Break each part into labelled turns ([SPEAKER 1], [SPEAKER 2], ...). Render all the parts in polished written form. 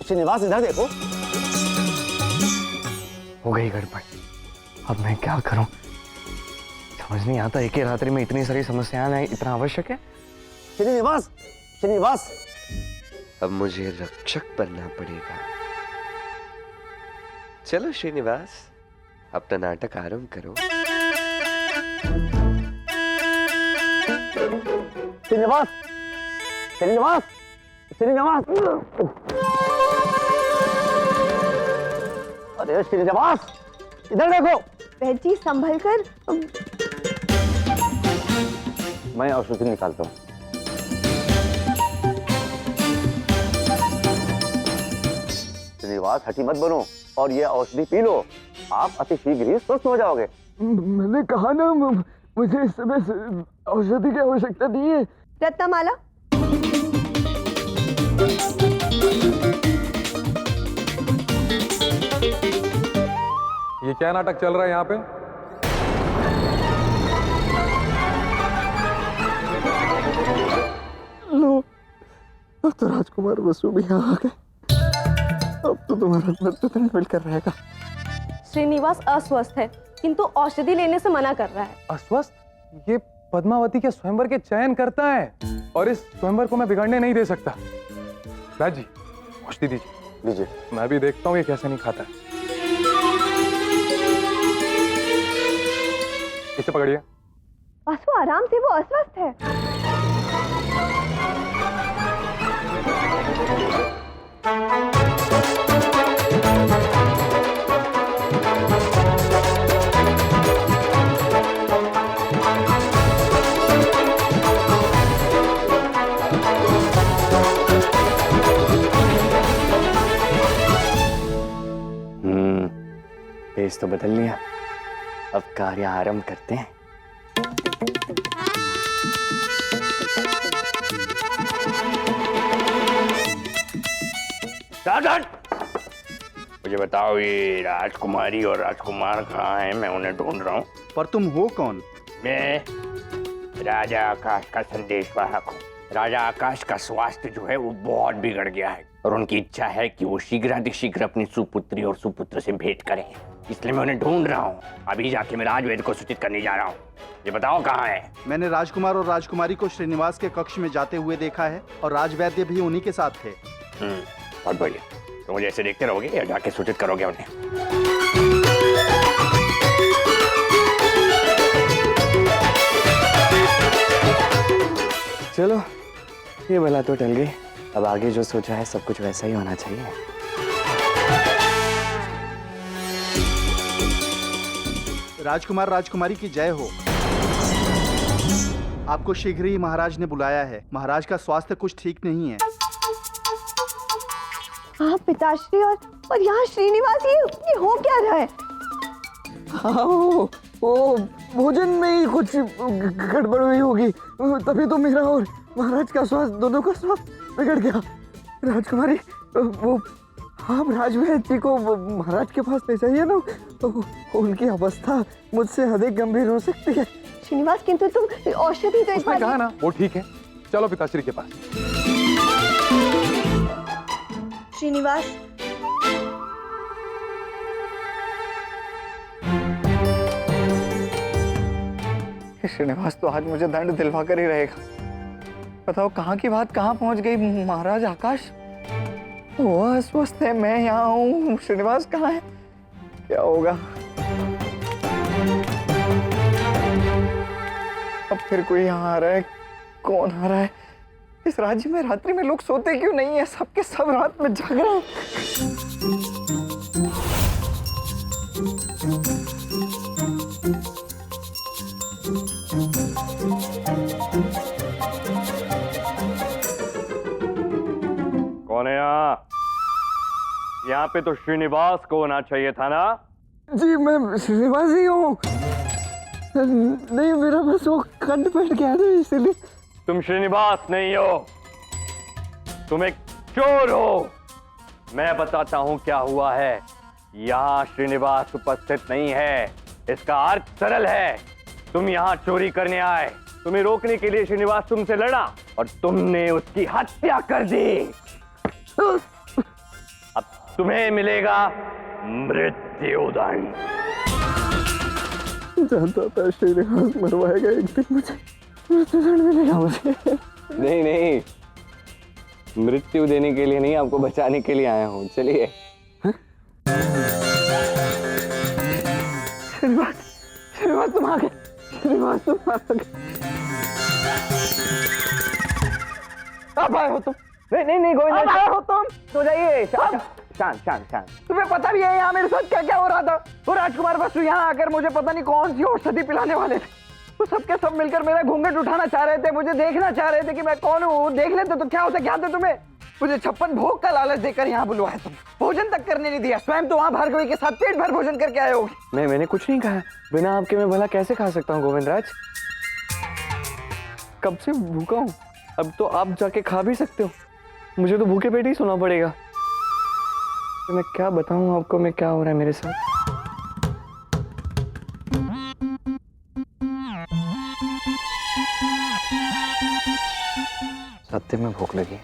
[SPEAKER 1] श्रीनिवास इधर देखो।
[SPEAKER 2] हो गई गड़बड़। अब मैं क्या करूं, समझ नहीं आता। एक ही रात्रि में इतनी सारी समस्याएं आना इतना आवश्यक है?
[SPEAKER 1] श्रीनिवास, श्रीनिवास,
[SPEAKER 3] अब मुझे रक्षक बनना पड़ेगा। चलो श्रीनिवास, अपना नाटक आरंभ करो।
[SPEAKER 1] श्रीनिवास, श्रीनिवास, श्रीनिवास, अरे श्रीनिवास इधर देखो।
[SPEAKER 4] वैद्य जी संभल कर।
[SPEAKER 1] मैं औषधि निकालता हूँ। श्रीनिवास हठी मत बनो और ये औषधि पी लो, आप अति शीघ्र ही स्वस्थ हो जाओगे।
[SPEAKER 2] मैंने कहा ना मुझे इस समय औषधि की आवश्यकता नहीं है।
[SPEAKER 4] रत्नमाला,
[SPEAKER 5] ये क्या नाटक चल रहा है यहाँ पे?
[SPEAKER 2] लो, अब तो राजकुमार बसु भी यहाँ आ गए। अब तो तुम्हारा मृत्युदंड मिलकर रहेगा।
[SPEAKER 4] श्रीनिवास अस्वस्थ है किंतु औषधि लेने से मना कर रहा है।
[SPEAKER 5] अस्वस्थ? ये पद्मावती के स्वयंवर के चयन करता है और इस स्वयंवर को मैं बिगड़ने नहीं दे सकता। राज जी, औषधि दीजिए।
[SPEAKER 1] लीजिए।
[SPEAKER 5] मैं भी देखता हूँ ये कैसे नहीं खाता है। इसे पकड़िए।
[SPEAKER 4] बसु आराम से, वो अस्वस्थ है।
[SPEAKER 2] पेज तो बदल लिया, अब कार्य आरंभ करते हैं।
[SPEAKER 6] मुझे बताओ, ये राजकुमारी और राजकुमार कहाँ हैं? मैं उन्हें ढूंढ रहा हूँ।
[SPEAKER 7] पर तुम हो कौन?
[SPEAKER 6] मैं राजा आकाश का संदेशवाहक हूँ। राजा आकाश का स्वास्थ्य जो है वो बहुत बिगड़ गया है और उनकी इच्छा है कि वो शीघ्रातिशीघ्र अपनी सुपुत्री और सुपुत्र से भेंट करें, इसलिए मैं उन्हें ढूंढ रहा हूँ। अभी जाके मैं राजवेद को सूचित करने जा रहा हूँ। ये बताओ कहाँ है?
[SPEAKER 7] मैंने राजकुमार और राजकुमारी को श्रीनिवास के कक्ष में जाते हुए देखा है और राजवैद्य भी उन्हीं के साथ थे।
[SPEAKER 6] बहुत बढ़िया। तो मुझे ऐसे देखते रहोगे या जाके सूचित करोगे उन्हें?
[SPEAKER 2] चलो, ये भला तो टल गई। अब आगे जो सोचा है सब कुछ वैसा ही होना चाहिए।
[SPEAKER 7] राजकुमार राजकुमारी की जय हो। आपको शीघ्र ही महाराज ने बुलाया है। महाराज का स्वास्थ्य कुछ ठीक नहीं है।
[SPEAKER 4] हाँ पिताश्री, और यहाँ श्रीनिवास, ये हो क्या रहा है?
[SPEAKER 2] हाँ, वो भोजन में ही कुछ गड़बड़ हुई होगी, तभी तो मेरा और महाराज का स्वास्थ्य, दोनों का स्वास्थ्य बिगड़ गया। राजकुमारी, वो आप राजवैद्य जी को महाराज के पास ले जाइए ना, तो उनकी अवस्था मुझसे अधिक गंभीर हो सकती है।
[SPEAKER 4] श्रीनिवास, किंतु तुम औषधि तो
[SPEAKER 5] उसने कहा ना वो ठीक है। चलो पिताश्री के पास।
[SPEAKER 4] श्रीनिवास,
[SPEAKER 2] श्रीनिवास तो आज मुझे दंड दिलवा कर ही रहेगा। बताओ कहाँ की बात कहाँ पहुंच गई। महाराज आकाश वो अस्वस्थ है, मैं यहाँ हूँ, श्रीनिवास कहाँ है? क्या होगा अब? फिर कोई यहाँ आ रहा है, कौन आ रहा है? इस राज्य में रात्रि में लोग सोते क्यों नहीं है? सबके सब रात में जाग रहे हैं।
[SPEAKER 6] कौन है यहाँ पे? तो श्रीनिवास को होना चाहिए था ना?
[SPEAKER 2] जी मैं श्रीनिवास ही हूँ। नहीं, मेरा बस वो कंठ बैठ गया था इसलिए।
[SPEAKER 6] तुम श्रीनिवास नहीं हो, तुम एक चोर हो। मैं बताता हूँ क्या हुआ है। यहाँ श्रीनिवास उपस्थित नहीं है। इसका अर्थ सरल है, तुम यहाँ चोरी करने आए। तुम्हें रोकने के लिए श्रीनिवास तुमसे लड़ा और तुमने उसकी हत्या कर दी। तुम्हें मिलेगा मृत्युदंड।
[SPEAKER 2] जानता था श्रीनिवास मरवाएगा एक दिन मुझे, मृत्युदंड मिलेगा मुझे।
[SPEAKER 3] नहीं नहीं, मृत्यु देने के लिए नहीं, आपको बचाने के लिए आया हूँ। चलिए।
[SPEAKER 2] श्रीनिवास, श्रीनिवास तुम आ गए, श्रीनिवास तुम आ गए। अब आए हो तुम?
[SPEAKER 1] नहीं नहीं नहीं गोविंद,
[SPEAKER 2] अब आए हो तुम?
[SPEAKER 1] तो जाइए। शांत शांत शांत।
[SPEAKER 2] तुम्हें पता भी है यहाँ मेरे साथ क्या क्या हो रहा था? वो राजकुमार बसु यहाँ आकर मुझे पता नहीं कौन सी औषधि पिलाने वाले थे। वो सबके सब मिलकर मेरा घूंघट उठाना चाह रहे थे, मुझे देखना चाह रहे थे कि मैं कौन हूँ। देख लेते तो क्या होता, क्या थे तुम्हें? मुझे 56 भोग का लालच देकर यहाँ बुलवाया तुम, भोजन तक करने नहीं दिया। स्वयं तो वहाँ भार्गवी के साथ पेट भर भोजन करके आए होगे।
[SPEAKER 3] मैंने कुछ नहीं कहा। बिना आपके मैं भला कैसे खा सकता हूँ गोविंद राज? कब से भूखा हूँ, अब तो आप जाके खा भी सकते हो। मुझे तो भूखे पेट ही सोना पड़ेगा। तो मैं क्या बताऊँ आपको, मैं क्या हो रहा है मेरे साथ।
[SPEAKER 8] सत्य में भूख लगी है,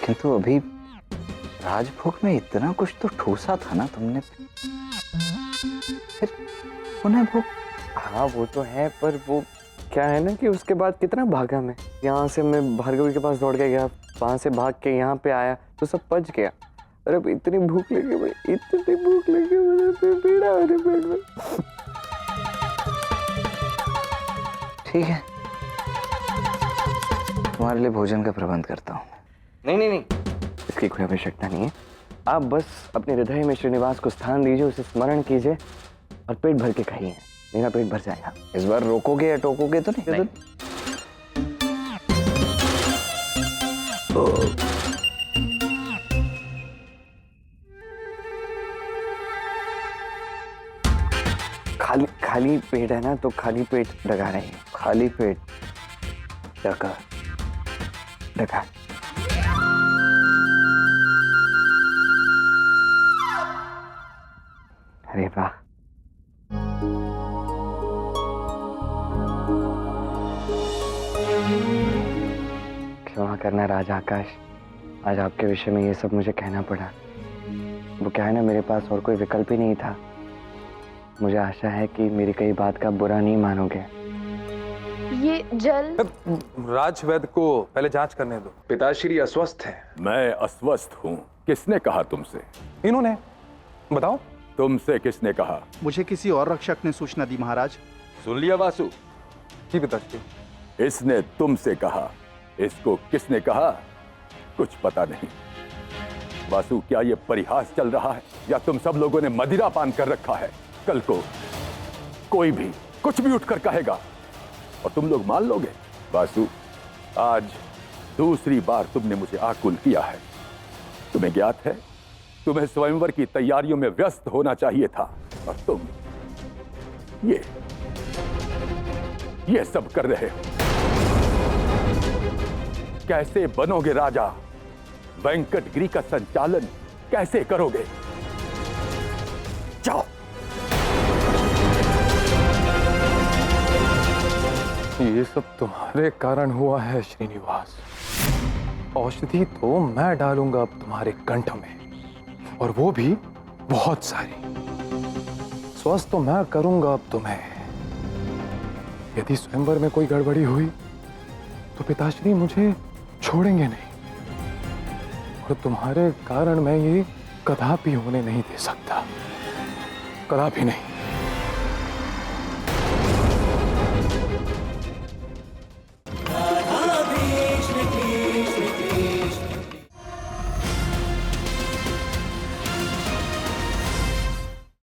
[SPEAKER 8] किंतु अभी राजभोग में इतना कुछ तो ठूसा था ना तुमने, फिर उन्हें भूख।
[SPEAKER 3] हाँ वो तो है, पर वो क्या है ना कि उसके बाद कितना भागा मैं। यहाँ से मैं भार्गवी के पास दौड़ के गया, वहां से भाग के यहाँ पे आया तो सब पच गया। और अब इतनी भूख लगी भाई, इतनी भूख लगी मुझे, तो पीड़ा हो रही पेट में।
[SPEAKER 8] ठीक है, तुम्हारे लिए भोजन का प्रबंध करता हूँ।
[SPEAKER 3] नहीं नहीं नहीं, इसकी कोई आवश्यकता नहीं है। आप बस अपने हृदय में श्रीनिवास को स्थान दीजिए, उसे स्मरण कीजिए और पेट भर के खाइए। मेरा पेट भर जाएगा।
[SPEAKER 8] इस बार रोकोगे या टोकोगे तो नहीं?
[SPEAKER 3] खाली पेट है ना, तो खाली पेट डगा रही है।
[SPEAKER 8] खाली पेट डका
[SPEAKER 3] डगा। अरे वाह, क्षमा करना राजा आकाश, आज आपके विषय में ये सब मुझे कहना पड़ा। वो क्या है ना, मेरे पास और कोई विकल्प ही नहीं था। मुझे आशा है कि मेरी कई बात का बुरा नहीं मानोगे।
[SPEAKER 4] ये जल
[SPEAKER 5] राजवैद्य को पहले जांच करने दो। पिताश्री अस्वस्थ हैं।
[SPEAKER 9] मैं अस्वस्थ हूँ? किसने कहा तुमसे?
[SPEAKER 5] इन्होंने। बताओ।
[SPEAKER 9] तुमसे किसने कहा?
[SPEAKER 7] मुझे किसी और रक्षक ने सूचना दी महाराज।
[SPEAKER 9] सुन लिया वासु?
[SPEAKER 5] जी पिताश्री।
[SPEAKER 9] इसने तुमसे कहा, इसको किसने कहा कुछ पता नहीं। वासु, क्या ये परिहास चल रहा है या तुम सब लोगों ने मदिरा पान कर रखा है? कल को कोई भी कुछ भी उठकर कहेगा और तुम लोग मान लोगे। वासु, आज दूसरी बार तुमने मुझे आकुल किया है। तुम्हें ज्ञात है, तुम्हें स्वयंवर की तैयारियों में व्यस्त होना चाहिए था और तुम ये सब कर रहे हो। कैसे बनोगे राजा? वेंकटगिरी का संचालन कैसे करोगे? जाओ।
[SPEAKER 5] ये सब तुम्हारे कारण हुआ है श्रीनिवास। औषधि तो मैं डालूंगा अब तुम्हारे कंठ में, और वो भी बहुत सारी। स्वस्थ तो मैं करूंगा अब तुम्हें। यदि स्वयंवर में कोई गड़बड़ी हुई तो पिताश्री मुझे छोड़ेंगे नहीं, और तुम्हारे कारण मैं ये कदापि होने नहीं दे सकता, कदापि नहीं।